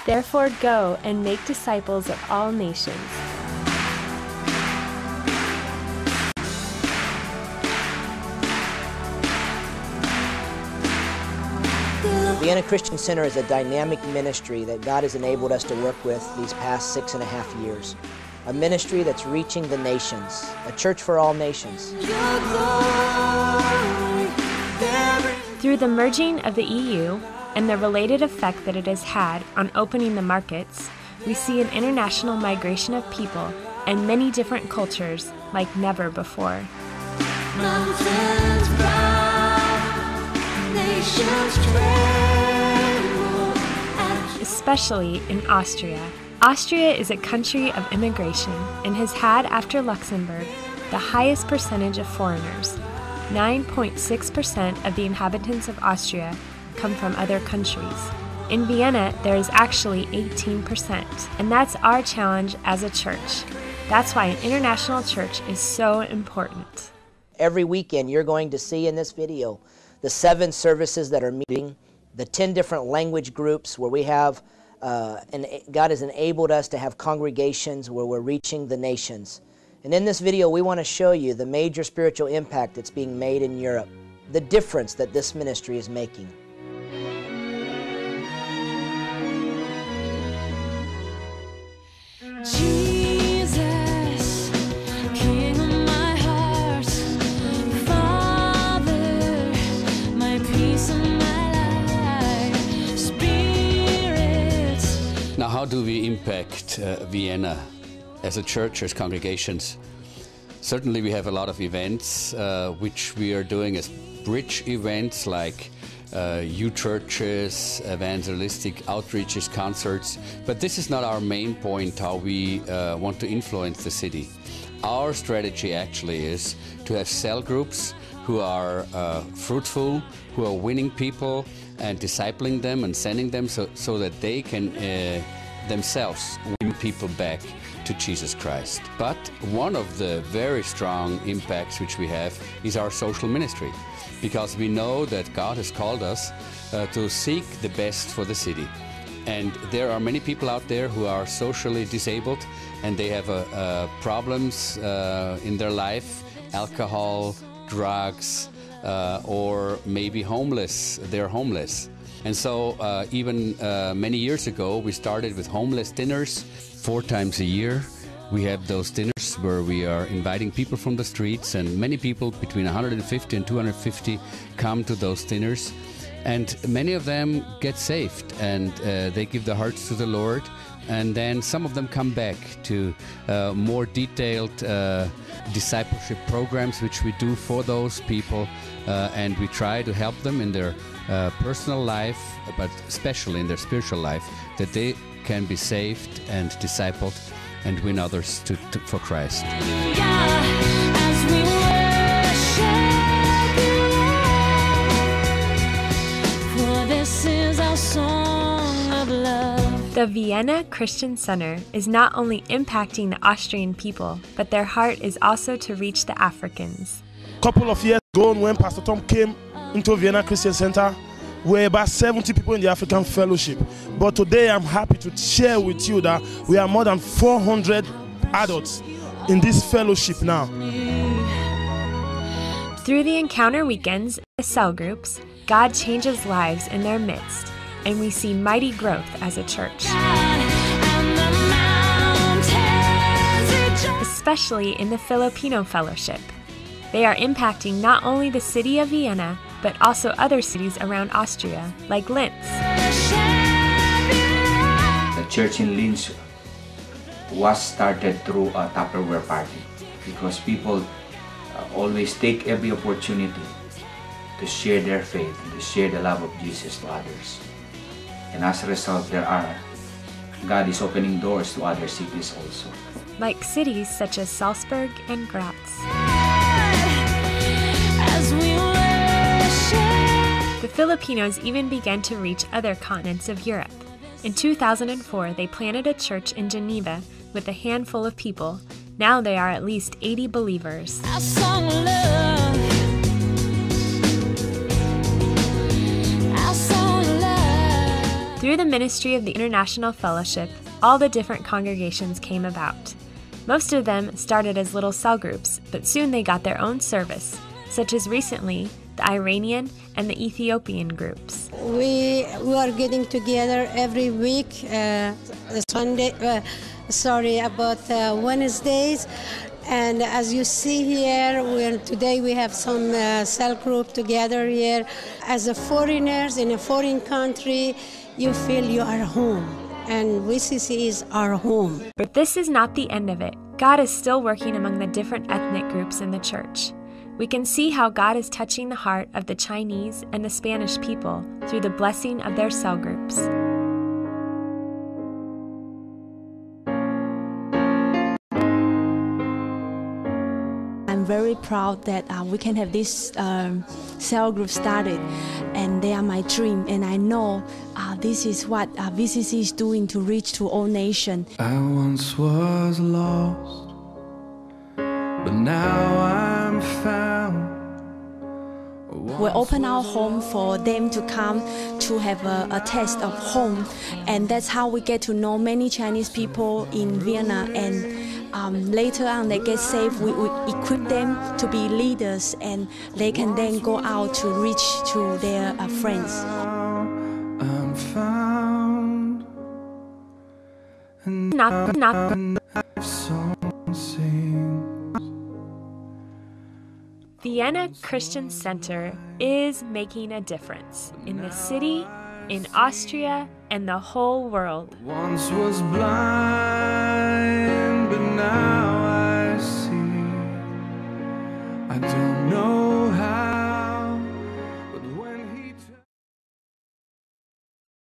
Therefore go and make disciples of all nations. Vienna Christian Center is a dynamic ministry that God has enabled us to work with these past 6.5 years. A ministry that's reaching the nations, a church for all nations. Through the merging of the EU and the related effect that it has had on opening the markets, we see an international migration of people and many different cultures like never before. Mountains proud, nations tremble, especially in Austria. Austria is a country of immigration and has had, after Luxembourg, the highest percentage of foreigners. 9.6% of the inhabitants of Austria come from other countries. In Vienna, there is actually 18%, and that's our challenge as a church. That's why an international church is so important. Every weekend you're going to see in this video the 7 services that are meeting, the 10 different language groups where we have, and God has enabled us to have congregations where we're reaching the nations. And in this video we want to show you the major spiritual impact that's being made in Europe, the difference that this ministry is making. Jesus, King of my heart, Father, my peace and my life, Spirit. Now, how do we impact Vienna as a church, as congregations? Certainly we have a lot of events which we are doing as bridge events, like youth churches, evangelistic outreaches, concerts. But this is not our main point, how we want to influence the city. Our strategy actually is to have cell groups who are fruitful, who are winning people and discipling them and sending them so that they can themselves win people back to Jesus Christ. But one of the very strong impacts which we have is our social ministry, because we know that God has called us to seek the best for the city. And there are many people out there who are socially disabled and they have problems in their life, alcohol, drugs, or maybe homeless. They're homeless. And so even many years ago, we started with homeless dinners 4 times a year. We have those dinners where we are inviting people from the streets, and many people, between 150 and 250, come to those dinners. And many of them get saved, and they give their hearts to the Lord. And then some of them come back to more detailed discipleship programs which we do for those people, and we try to help them in their personal life, but especially in their spiritual life, that they can be saved and discipled and win others for Christ. As we worship you, for this is our song of love. The Vienna Christian Center is not only impacting the Austrian people, but their heart is also to reach the Africans. A couple of years ago, when Pastor Tom came into Vienna Christian Center, we were about 70 people in the African Fellowship. But today I'm happy to share with you that we are more than 400 adults in this fellowship now. Through the encounter weekends and cell groups, God changes lives in their midst, and we see mighty growth as a church. Especially in the Filipino Fellowship. They are impacting not only the city of Vienna, but also other cities around Austria, like Linz. The church in Linz was started through a Tupperware party, because people always take every opportunity to share their faith, to share the love of Jesus to others. And as a result, God is opening doors to other cities also. Like cities such as Salzburg and Graz. The Filipinos even began to reach other continents of Europe. In 2004, they planted a church in Geneva with a handful of people. Now they are at least 80 believers. Through the ministry of the International Fellowship, all the different congregations came about. Most of them started as little cell groups, but soon they got their own service, such as recently the Iranian and the Ethiopian groups. We are getting together every week, Wednesdays. And as you see here, today we have some cell group together here. As a foreigners in a foreign country, you feel you are home. And VCC is our home. But this is not the end of it. God is still working among the different ethnic groups in the church. We can see how God is touching the heart of the Chinese and the Spanish people through the blessing of their cell groups. I'm very proud that we can have this cell group started, and they are my dream, and I know this is what VCC is doing to reach to all nations. I once was lost, but now I'm found. We open our home for them to come to have a taste of home, and that's how we get to know many Chinese people in Vienna, and later on they get saved. We would equip them to be leaders, and they can then go out to reach to their friends. I'm found, and song sings. Vienna Christian Center is making a difference in the city, in Austria, and the whole world. Once was blind, but now I see. I don't know